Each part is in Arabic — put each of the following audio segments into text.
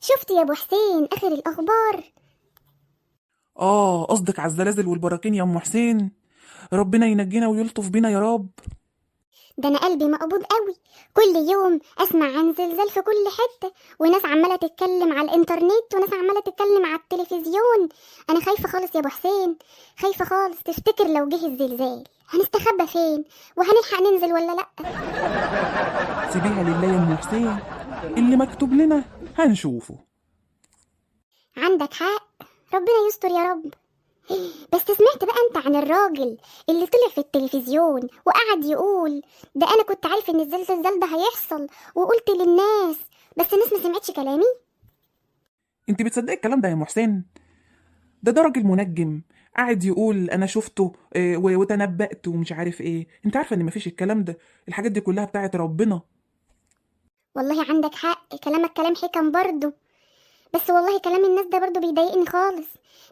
شفت يا ابو حسين اخر الاخبار؟ قصدك على الزلازل والبراكين يا ام حسين. ربنا ينجينا ويلطف بينا يا رب. ده انا قلبي مقبوض قوي. كل يوم اسمع عن زلزال في كل حتة، وناس عمالة تتكلم على الانترنت وناس عمالة تتكلم على التلفزيون. انا خايفة خالص يا ابو حسين، خايفة خالص. تفتكر لو جه الزلزال هنستخبى فين؟ وهنلحق ننزل ولا لا؟ سيبيها لله يا ام حسين، اللي مكتوب لنا هنشوفه. عندك حق، ربنا يستر يا رب. بس سمعت بقى انت عن الراجل اللي طلع في التلفزيون وقعد يقول ده انا كنت عارف ان الزلزال ده هيحصل وقلت للناس، بس الناس ما سمعتش كلامي؟ انت بتصدقي الكلام ده يا ام حسين؟ ده راجل منجم قاعد يقول انا شفته وتنبأت ومش عارف ايه. انت عارفه ان مفيش الكلام ده، الحاجات دي كلها بتاعت ربنا. والله عندك حق، كلامك كلام حكم برضه. بس والله كلام الناس ده برضه بيضايقني خالص.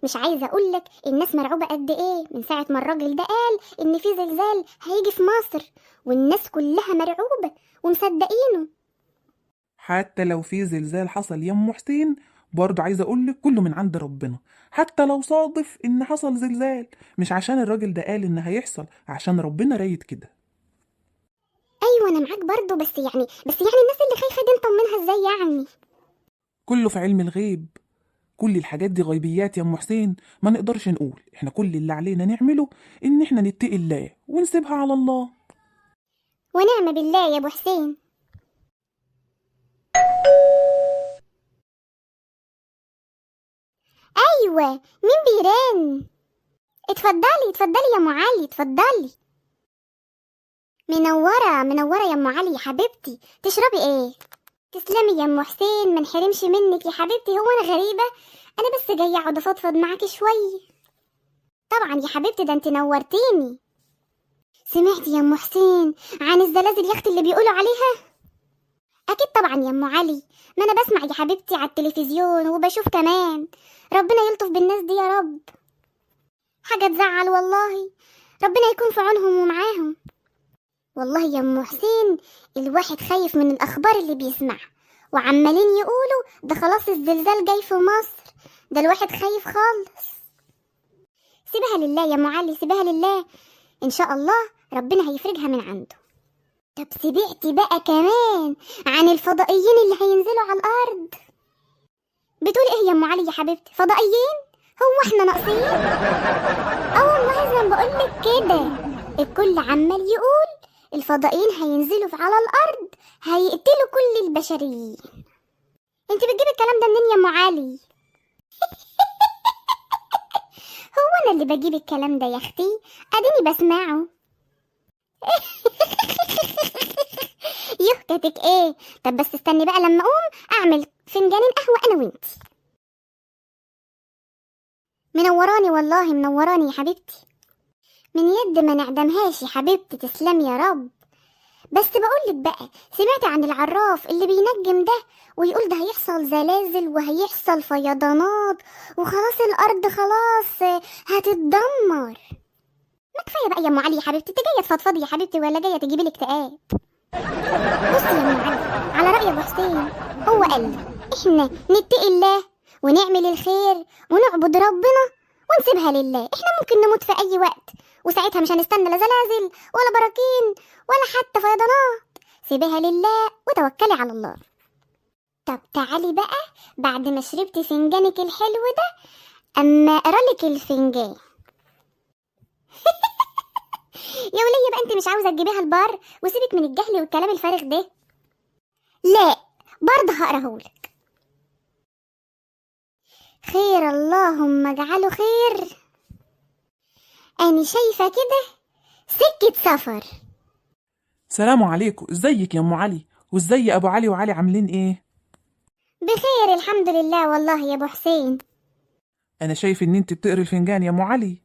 مش عايزه اقولك الناس مرعوبه قد ايه من ساعه ما الراجل ده قال ان في زلزال هيجي في مصر، والناس كلها مرعوبه ومصدقينه. حتى لو في زلزال حصل يا ام حسين، برضه عايزه اقول لك كله من عند ربنا. حتى لو صادف ان حصل زلزال، مش عشان الراجل ده قال ان هيحصل، عشان ربنا رايد كده. ايوه انا معاك برضه، بس يعني الناس اللي خايفه دي نطمنها ازاي يعني؟ كله في علم الغيب. كل الحاجات دي غيبيات يا ام حسين، ما نقدرش نقول. احنا كل اللي علينا نعمله ان احنا نتقي الله ونسيبها على الله. ونعم بالله يا ابو حسين. ايوه، مين بيرن؟ اتفضلي اتفضلي يا ام علي، اتفضلي. منوره منوره يا ام علي يا حبيبتي، تشربي ايه؟ تسلمي يا ام حسين، ما نحرمش منك يا حبيبتي. هو انا غريبه؟ انا بس جايه اقعد افضفض معاكي شويه. طبعا يا حبيبتي، ده انت نورتيني. سمعتي يا ام حسين عن الزلازل يا اختي اللي بيقولوا عليها؟ اكيد طبعا يا ام علي، ما انا بسمع يا حبيبتي على التلفزيون وبشوف كمان. ربنا يلطف بالناس دي يا رب. حاجه تزعل والله، ربنا يكون في عونهم ومعاهم. والله يا ام حسين، الواحد خايف من الاخبار اللي بيسمعها، وعمالين يقولوا ده خلاص الزلزال جاي في مصر. ده الواحد خايف خالص. سيبها لله يا ام علي، سيبها لله. ان شاء الله ربنا هيفرجها من عنده. طب سمعتي بقى كمان عن الفضائيين اللي هينزلوا على الارض؟ بتقول ايه يا ام علي يا حبيبتي؟ فضائيين؟ هو احنا ناقصين؟ اه والله زي ما بقولك كده، الكل عمال يقول الفضائيين هينزلوا على الارض هيقتلوا كل البشريين. انت بتجيبي الكلام ده منين يا ام علي؟ هو انا اللي بجيب الكلام ده يا اختي؟ اديني بسمعه. يهكتك ايه؟ طب بس استني بقى لما اقوم اعمل فنجانين قهوه انا وانتي. منوراني والله، منوراني يا حبيبتي. من يد ما نعدمهاش يا حبيبتي، تسلمي يا رب. بس بقولك بقى، سمعت عن العراف اللي بينجم ده ويقول ده هيحصل زلازل وهيحصل فيضانات وخلاص الارض خلاص هتتدمر؟ ما كفايه بقى يا ام علي يا حبيبتي، انت جايه تفضفضي يا حبيبتي ولا جايه تجيبي لي اكتئاب؟ بصي يا ام علي، على راي ابو حسين، هو قال لي احنا نتقي الله ونعمل الخير ونعبد ربنا ونسيبها لله. احنا ممكن نموت في اي وقت، وساعتها مش هنستنى لا زلازل ولا براكين ولا حتى فيضانات. سيبها لله وتوكلي على الله. طب تعالي بقى بعد ما شربتي فنجانك الحلو ده اما اقرالك الفنجان. يا ولية بقى، انت مش عاوزه تجيبيها البار وسيبك من الجهل والكلام الفارغ ده. لا، برضه هقراهولك. خير اللهم اجعله خير. انا شايفه كده سكه سفر. سلام عليكم، ازيك يا ام علي؟ وازاي ابو علي وعلي عاملين ايه؟ بخير الحمد لله والله يا ابو حسين. انا شايف ان انت بتقري الفنجان يا ام علي.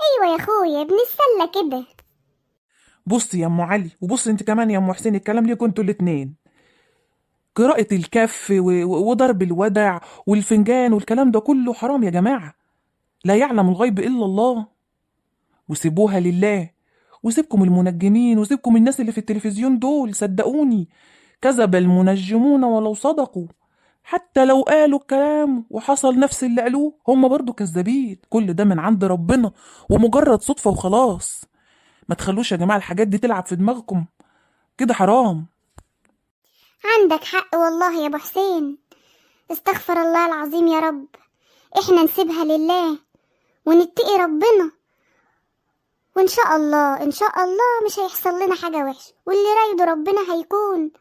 ايوه يا اخويا، بنتسلى كده. بصي يا ام علي، وبصي انت كمان يا ام حسين، الكلام ليكوا انتوا الاتنين. قراءة الكف وضرب الودع والفنجان والكلام ده كله حرام يا جماعة. لا يعلم الغيب إلا الله. وسيبوها لله، وسيبكم المنجمين وسيبكم الناس اللي في التلفزيون دول. صدقوني، كذب المنجمون ولو صدقوا. حتى لو قالوا الكلام وحصل نفس اللي قالوه هم برضو كذابين. كل ده من عند ربنا ومجرد صدفة وخلاص. ما تخلوش يا جماعة الحاجات دي تلعب في دماغكم، كده حرام. عندك حق والله يا ابو حسين، استغفر الله العظيم يا رب. احنا نسيبها لله ونتقي ربنا، وان شاء الله ان شاء الله مش هيحصل لنا حاجة وحشة، واللي رايده ربنا هيكون.